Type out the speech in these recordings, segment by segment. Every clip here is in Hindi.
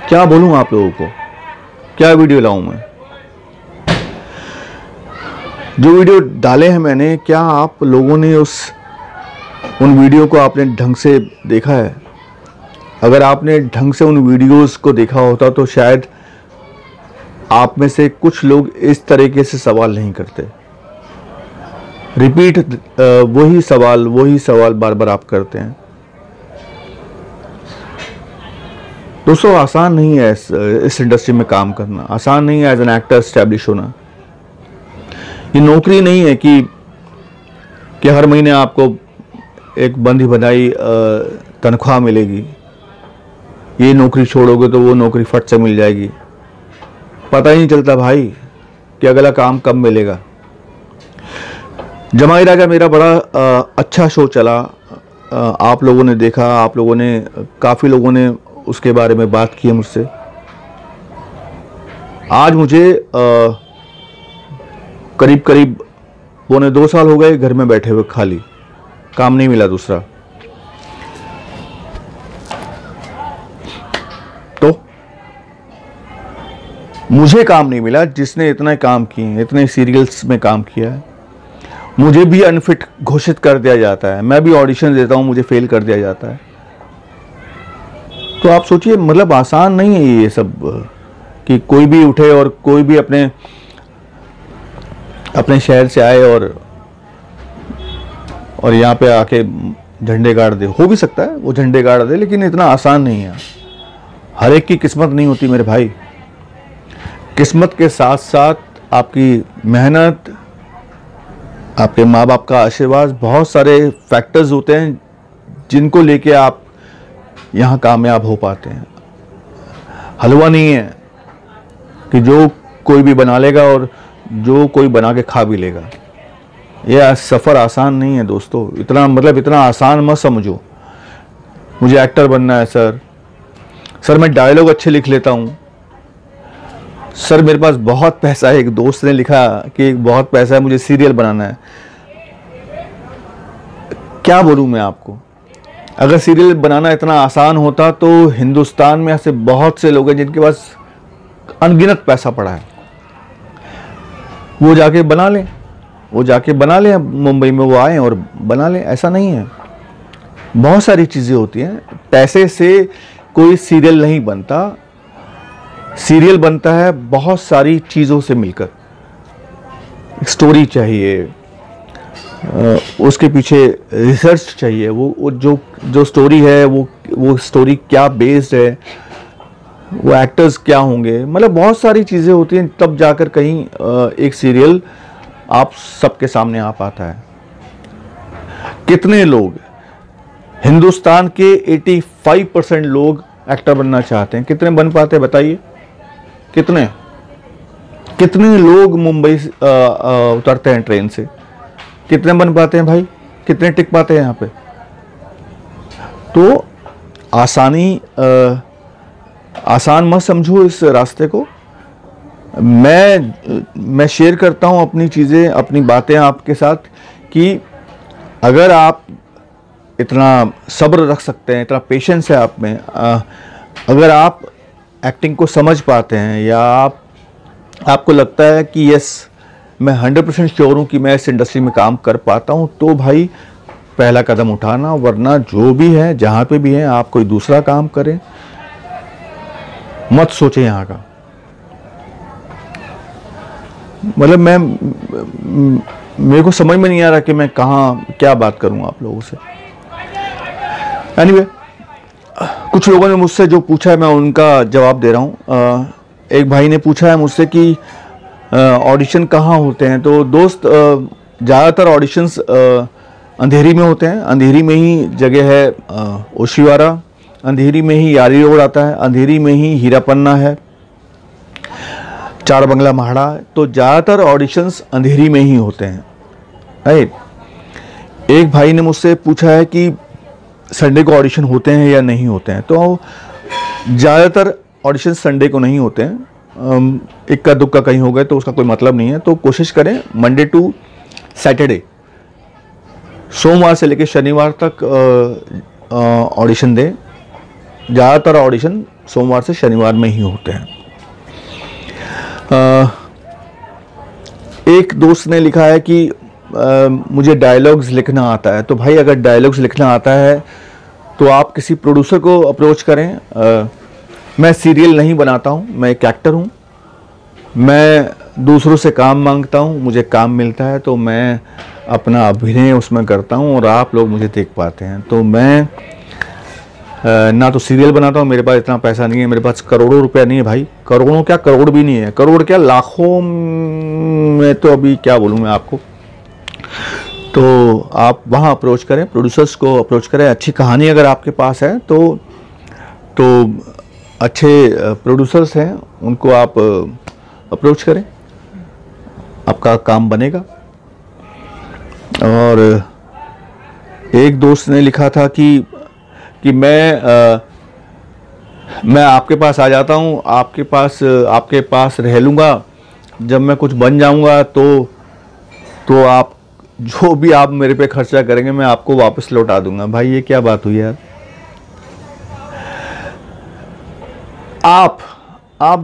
क्या बोलूं आप लोगों को, क्या वीडियो लाऊं मैं? जो वीडियो डाले हैं मैंने, क्या आप लोगों ने उन वीडियो को आपने ढंग से देखा है? अगर आपने ढंग से उन वीडियोस को देखा होता तो शायद आप में से कुछ लोग इस तरीके से सवाल नहीं करते। रिपीट वही सवाल बार बार आप करते हैं। दोस्तों, आसान नहीं है इस इंडस्ट्री में काम करना, आसान नहीं है एज एन एक्टर एस्टैब्लिश होना। ये नौकरी नहीं है कि हर महीने आपको एक बंधी बनाई तनख्वाह मिलेगी। ये नौकरी छोड़ोगे तो वो नौकरी फट से मिल जाएगी। पता ही नहीं चलता भाई कि अगला काम कब मिलेगा। जमाई राजा मेरा बड़ा अच्छा शो चला, आप लोगों ने देखा, आप लोगों ने, काफ़ी लोगों ने उसके बारे में बात की है मुझसे। आज मुझे करीब करीब 1.25 साल हो गए घर में बैठे हुए, खाली, काम नहीं मिला दूसरा। तो मुझे काम नहीं मिला, जिसने इतना काम किए, इतने सीरियल्स में काम किया है, मुझे भी अनफिट घोषित कर दिया जाता है। मैं भी ऑडिशन देता हूं, मुझे फेल कर दिया जाता है। तो आप सोचिए, मतलब आसान नहीं है ये सब कि कोई भी उठे और कोई भी अपने शहर से आए और यहाँ पे आके झंडे गाड़ दे। हो भी सकता है वो झंडे गाड़ दे, लेकिन इतना आसान नहीं है। हर एक की किस्मत नहीं होती मेरे भाई। किस्मत के साथ साथ आपकी मेहनत, आपके माँ बाप का आशीर्वाद, बहुत सारे फैक्टर्स होते हैं जिनको लेके आप यहाँ कामयाब हो पाते हैं। हलवा नहीं है कि जो कोई भी बना लेगा और जो कोई बना के खा भी लेगा। यह सफ़र आसान नहीं है दोस्तों। इतना आसान मत समझो। मुझे एक्टर बनना है सर मैं डायलॉग अच्छे लिख लेता हूँ सर, मेरे पास बहुत पैसा है। एक दोस्त ने लिखा कि बहुत पैसा है, मुझे सीरियल बनाना है। क्या बोलूँ मैं आपको? अगर सीरियल बनाना इतना आसान होता तो हिंदुस्तान में ऐसे बहुत से लोग हैं जिनके पास अनगिनत पैसा पड़ा है, वो जाके बना लें। मुंबई में वो आए और बना लें। ऐसा नहीं है। बहुत सारी चीज़ें होती हैं। पैसे से कोई सीरियल नहीं बनता। सीरियल बनता है बहुत सारी चीज़ों से मिलकर। स्टोरी चाहिए, उसके पीछे रिसर्च चाहिए, वो जो स्टोरी है वो स्टोरी क्या बेस्ड है, वो एक्टर्स क्या होंगे, मतलब बहुत सारी चीज़ें होती हैं, तब जाकर कहीं एक सीरियल आप सबके सामने आ पाता है। कितने लोग, हिंदुस्तान के 85% लोग एक्टर बनना चाहते हैं, कितने बन पाते हैं बताइए? कितने लोग मुंबई उतरते हैं ट्रेन से, कितने बन पाते हैं भाई? कितने टिक पाते हैं यहाँ पे? तो आसान मत समझो इस रास्ते को। मैं शेयर करता हूँ अपनी चीज़ें, अपनी बातें आपके साथ कि अगर आप इतना सब्र रख सकते हैं, इतना पेशेंस है आप में, अगर आप एक्टिंग को समझ पाते हैं, या आपको लगता है कि यस मैं 100% श्योर हूँ कि मैं इस इंडस्ट्री में काम कर पाता हूँ, तो भाई पहला कदम उठाना। वरना जो भी है, जहाँ पे भी है, आप कोई दूसरा काम करें, मत सोचें यहाँ का। मतलब मेरे को समझ में नहीं आ रहा कि मैं क्या बात करूँ आप लोगों से। एनीवे, कुछ लोगों ने मुझसे जो पूछा है मैं उनका जवाब दे रहा हूँ। एक भाई ने पूछा है मुझसे कि ऑडिशन कहाँ होते हैं। तो दोस्त, ज़्यादातर ऑडिशंस अंधेरी में होते हैं। अंधेरी में ही जगह है ओशिवारा, अंधेरी में ही यारी रोड आता है, अंधेरी में ही हीरा पन्ना है, चार बंगला महाड़ा। तो ज़्यादातर ऑडिशंस अंधेरी में ही होते हैं। राइट। एक भाई ने मुझसे पूछा है कि संडे को ऑडिशन होते हैं या नहीं होते हैं। तो ज़्यादातर ऑडिशन संडे को नहीं होते हैं। इक्का दुक्का कहीं हो गए तो उसका कोई मतलब नहीं है। तो कोशिश करें मंडे टू सैटरडे, सोमवार से लेकर शनिवार तक ऑडिशन दें। ज़्यादातर ऑडिशन सोमवार से शनिवार में ही होते हैं। एक दोस्त ने लिखा है कि मुझे डायलॉग्स लिखना आता है। तो भाई अगर डायलॉग्स लिखना आता है तो आप किसी प्रोड्यूसर को अप्रोच करें। मैं सीरियल नहीं बनाता हूँ, मैं एक एक्टर हूँ। मैं दूसरों से काम मांगता हूँ, मुझे काम मिलता है तो मैं अपना अभिनय उसमें करता हूँ और आप लोग मुझे देख पाते हैं। तो मैं ना तो सीरियल बनाता हूँ, मेरे पास इतना पैसा नहीं है, मेरे पास करोड़ों रुपया नहीं है भाई। करोड़ों क्या, करोड़ भी नहीं है, करोड़ क्या, लाखों में तो अभी क्या बोलूँ मैं आपको। तो आप वहाँ अप्रोच करें, प्रोड्यूसर्स को अप्रोच करें। अच्छी कहानी अगर आपके पास है तो अच्छे प्रोड्यूसर्स हैं, उनको आप अप्रोच करें, आपका काम बनेगा। और एक दोस्त ने लिखा था कि मैं आपके पास आ जाता हूँ, आपके पास रह लूँगा, जब मैं कुछ बन जाऊँगा तो आप जो भी आप मेरे पे खर्चा करेंगे मैं आपको वापस लौटा दूंगा। भाई ये क्या बात हुई यार। आप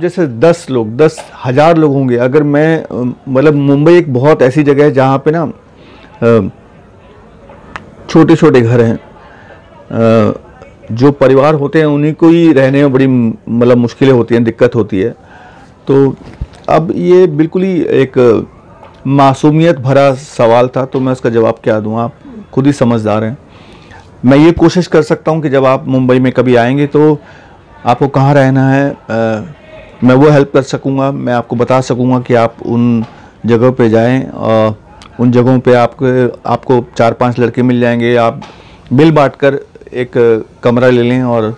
जैसे 10,000 लोग होंगे। अगर मैं मतलब मुंबई एक बहुत ऐसी जगह है जहाँ पे ना छोटे छोटे घर हैं, जो परिवार होते हैं उन्हीं को ही रहने में बड़ी मतलब मुश्किलें होती हैं, दिक्कत होती है। तो अब ये बिल्कुल ही एक मासूमियत भरा सवाल था, तो मैं उसका जवाब क्या दूं, आप खुद ही समझदार हैं। मैं ये कोशिश कर सकता हूं कि जब आप मुंबई में कभी आएंगे तो आपको कहाँ रहना है, मैं वो हेल्प कर सकूंगा। मैं आपको बता सकूंगा कि आप उन जगहों पे जाएं, उन जगहों पे आपको 4-5 लड़के मिल जाएंगे। आप मिल बांट कर एक कमरा ले लें और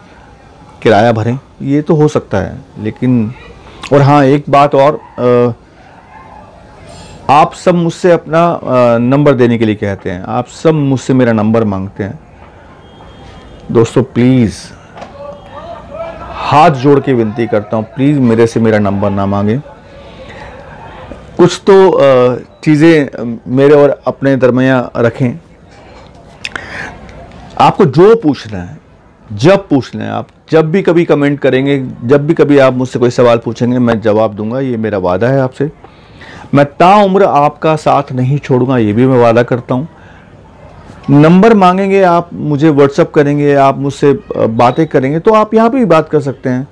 किराया भरें, ये तो हो सकता है। लेकिन और हाँ, एक बात और, आप सब मुझसे अपना नंबर देने के लिए कहते हैं, आप सब मुझसे मेरा नंबर मांगते हैं। दोस्तों प्लीज़ हाथ जोड़ के विनती करता हूँ, प्लीज़ मेरे से मेरा नंबर ना मांगे। कुछ तो चीज़ें मेरे और अपने दरमियान रखें। आपको जो पूछना है, जब पूछना है, आप जब भी कभी कमेंट करेंगे, जब भी कभी आप मुझसे कोई सवाल पूछेंगे, मैं जवाब दूंगा। ये मेरा वादा है आपसे। मैं ताउम्र आपका साथ नहीं छोड़ूंगा, ये भी मैं वादा करता हूँ। नंबर मांगेंगे, आप मुझे व्हाट्सअप करेंगे, आप मुझसे बातें करेंगे, तो आप यहाँ पे भी बात कर सकते हैं।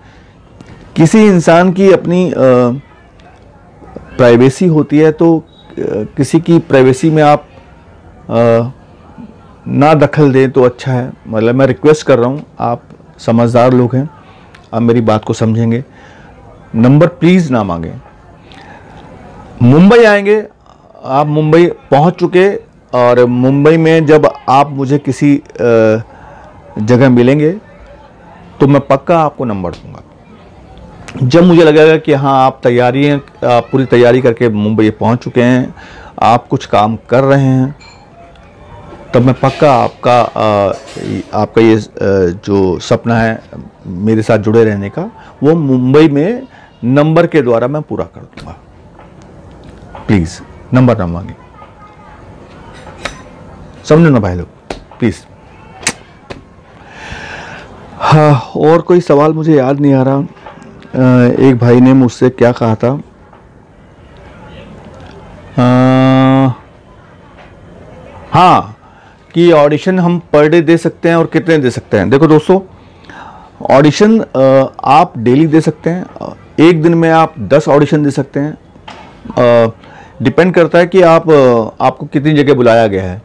किसी इंसान की अपनी प्राइवेसी होती है, तो किसी की प्राइवेसी में आप ना दखल दें तो अच्छा है। मतलब मैं रिक्वेस्ट कर रहा हूँ, आप समझदार लोग हैं, आप मेरी बात को समझेंगे। नंबर प्लीज़ ना मांगें। मुंबई आएंगे, आप मुंबई पहुंच चुके, और मुंबई में जब आप मुझे किसी जगह मिलेंगे तो मैं पक्का आपको नंबर दूंगा। जब मुझे लगेगा कि हाँ आप पूरी तैयारी करके मुंबई पहुंच चुके हैं, आप कुछ काम कर रहे हैं, तब मैं पक्का आपका ये जो सपना है मेरे साथ जुड़े रहने का, वो मुंबई में नंबर के द्वारा मैं पूरा कर दूंगा। प्लीज़ नंबर ना मांगे, समझो ना भाई लोग, प्लीज़। हाँ, और कोई सवाल मुझे याद नहीं आ रहा। एक भाई ने मुझसे क्या कहा था, हाँ, कि ऑडिशन हम पर डे दे सकते हैं और कितने दे सकते हैं। देखो दोस्तों, ऑडिशन आप डेली दे सकते हैं, एक दिन में आप 10 ऑडिशन दे सकते हैं। डिपेंड करता है कि आपको कितनी जगह बुलाया गया है।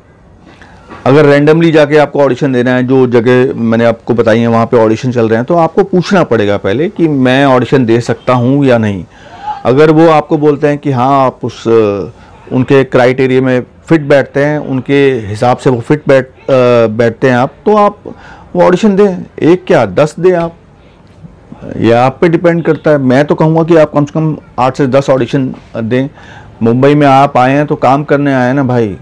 अगर रैंडमली जाके आपको ऑडिशन देना है, जो जगह मैंने आपको बताई है वहाँ पे ऑडिशन चल रहे हैं, तो आपको पूछना पड़ेगा पहले कि मैं ऑडिशन दे सकता हूँ या नहीं। अगर वो आपको बोलते हैं कि हाँ आप उनके क्राइटेरिया में फिट बैठते हैं, उनके हिसाब से वो फिट बैठते हैं आप, तो आप वो ऑडिशन दें। एक क्या 10 दें आप, या आप पे डिपेंड करता है। मैं तो कहूँगा कि आप कम से कम 8 से 10 ऑडिशन दें। मुंबई में आप आए हैं तो काम करने आए हैं ना भाई,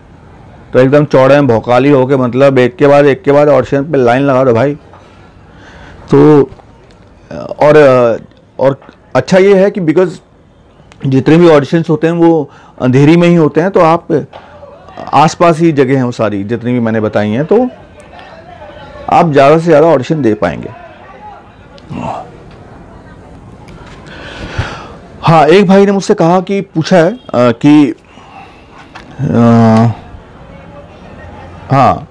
तो एकदम चौड़े में भौकाली होके मतलब एक के बाद ऑडिशन पे लाइन लगा दो भाई। तो और अच्छा ये है कि बिकॉज जितने भी ऑडिशंस होते हैं वो अंधेरी में ही होते हैं, तो आप आसपास ही जगह हैं वो सारी जितनी भी मैंने बताई हैं, तो आप ज़्यादा से ज़्यादा ऑडिशन दे पाएंगे। हाँ, एक भाई ने मुझसे कहा कि पूछा है कि हाँ,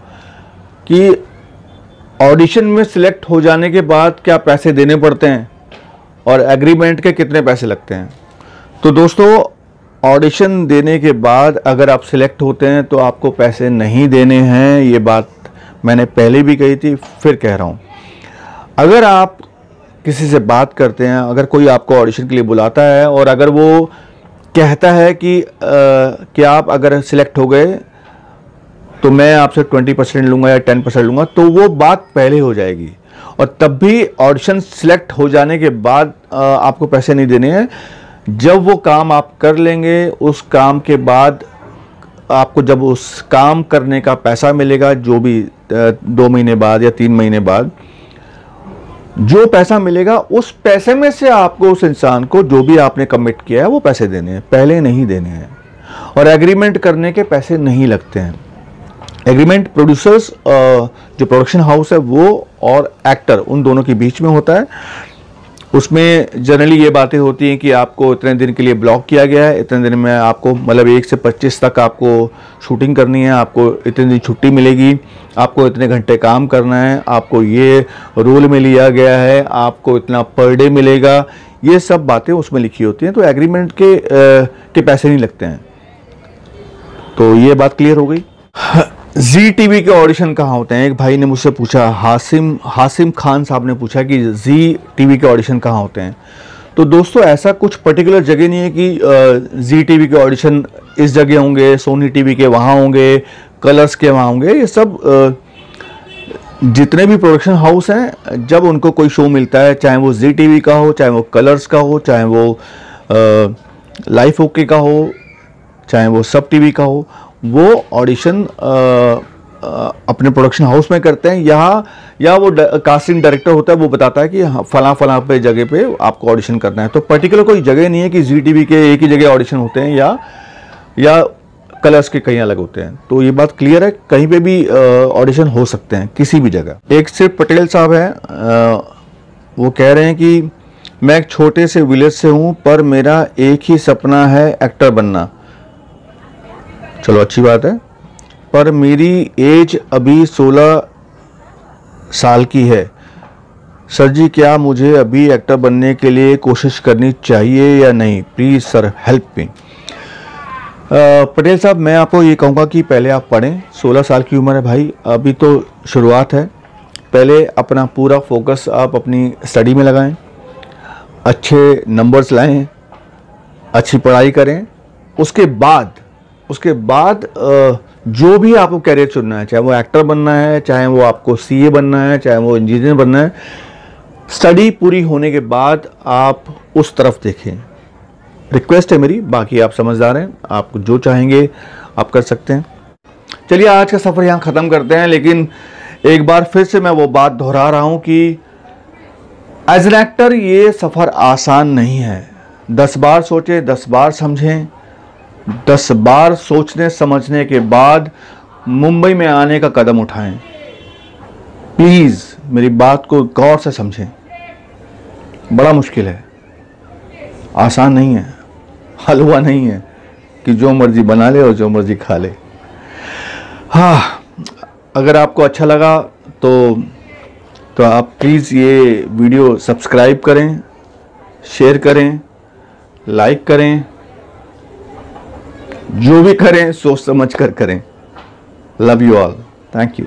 कि ऑडिशन में सिलेक्ट हो जाने के बाद क्या पैसे देने पड़ते हैं और एग्रीमेंट के कितने पैसे लगते हैं। तो दोस्तों, ऑडिशन देने के बाद अगर आप सिलेक्ट होते हैं तो आपको पैसे नहीं देने हैं। ये बात मैंने पहले भी कही थी, फिर कह रहा हूँ। अगर आप किसी से बात करते हैं, अगर कोई आपको ऑडिशन के लिए बुलाता है और अगर वो कहता है कि आप अगर सिलेक्ट हो गए तो मैं आपसे 20% लूँगा या 10% लूँगा, तो वो बात पहले हो जाएगी। और तब भी ऑडिशन सिलेक्ट हो जाने के बाद आपको पैसे नहीं देने हैं। जब वो काम आप कर लेंगे, उस काम के बाद आपको जब उस काम करने का पैसा मिलेगा, जो भी 2 महीने बाद या 3 महीने बाद जो पैसा मिलेगा, उस पैसे में से आपको उस इंसान को जो भी आपने कमिट किया है वो पैसे देने हैं, पहले नहीं देने हैं। और एग्रीमेंट करने के पैसे नहीं लगते हैं। एग्रीमेंट प्रोड्यूसर्स, जो प्रोडक्शन हाउस है वो और एक्टर, उन दोनों के बीच में होता है। उसमें जनरली ये बातें होती हैं कि आपको इतने दिन के लिए ब्लॉक किया गया है, इतने दिन में आपको मतलब 1 से 25 तक आपको शूटिंग करनी है, आपको इतने दिन छुट्टी मिलेगी, आपको इतने घंटे काम करना है, आपको ये रोल में लिया गया है, आपको इतना पर डे मिलेगा। ये सब बातें उसमें लिखी होती हैं। तो एग्रीमेंट के पैसे नहीं लगते हैं। तो ये बात क्लियर हो गई। जी टीवी के ऑडिशन कहाँ होते हैं? एक भाई ने मुझसे पूछा, हासिम खान साहब ने पूछा कि जी टीवी के ऑडिशन कहाँ होते हैं। तो दोस्तों, ऐसा कुछ पर्टिकुलर जगह नहीं है कि जी टीवी के ऑडिशन इस जगह होंगे, सोनी टीवी के वहाँ होंगे, कलर्स के वहाँ होंगे। ये सब जितने भी प्रोडक्शन हाउस हैं, जब उनको कोई शो मिलता है, चाहे वो जी टीवी का हो, चाहे वो कलर्स का हो, चाहे वो लाइफ ओके का हो, चाहे वो सब टीवी का हो, वो ऑडिशन अपने प्रोडक्शन हाउस में करते हैं। या वो कास्टिंग डायरेक्टर होता है, वो बताता है कि फला पे जगह पे आपको ऑडिशन करना है। तो पर्टिकुलर कोई जगह नहीं है कि जी टीवी के एक ही जगह ऑडिशन होते हैं या कलर्स के कहीं अलग होते हैं। तो ये बात क्लियर है, कहीं पे भी ऑडिशन हो सकते हैं, किसी भी जगह। एक सिर्फ पटेल साहब हैं, वो कह रहे हैं कि मैं एक छोटे से विलेज से हूँ, पर मेरा एक ही सपना है एक्टर बनना। चलो, अच्छी बात है, पर मेरी एज अभी 16 साल की है। सर जी, क्या मुझे अभी एक्टर बनने के लिए कोशिश करनी चाहिए या नहीं? Please sir help me. Patel साहब, मैं आपको ये कहूँगा कि पहले आप पढ़ें। 16 साल की उम्र है भाई, अभी तो शुरुआत है। पहले अपना पूरा फोकस आप अपनी स्टडी में लगाएं, अच्छे नंबर्स लाएं, अच्छी पढ़ाई करें। उसके बाद जो भी आपको कैरियर चुनना है, चाहे वो एक्टर बनना है, चाहे वो आपको सीए बनना है, चाहे वो इंजीनियर बनना है, स्टडी पूरी होने के बाद आप उस तरफ देखें। रिक्वेस्ट है मेरी, बाकी आप समझदार हैं, आप जो चाहेंगे आप कर सकते हैं। चलिए, आज का सफ़र यहाँ ख़त्म करते हैं। लेकिन एक बार फिर से मैं वो बात दोहरा रहा हूँ कि एज एन एक्टर ये सफ़र आसान नहीं है। 10 बार सोचें, 10 बार समझें, 10 बार सोचने समझने के बाद मुंबई में आने का कदम उठाएं। प्लीज़ मेरी बात को गौर से समझें। बड़ा मुश्किल है, आसान नहीं है, हलवा नहीं है कि जो मर्जी बना ले और जो मर्जी खा ले। हाँ, अगर आपको अच्छा लगा तो आप प्लीज़ ये वीडियो सब्सक्राइब करें, शेयर करें, लाइक करें, जो भी करें सोच समझ कर करें। Love you all, thank you.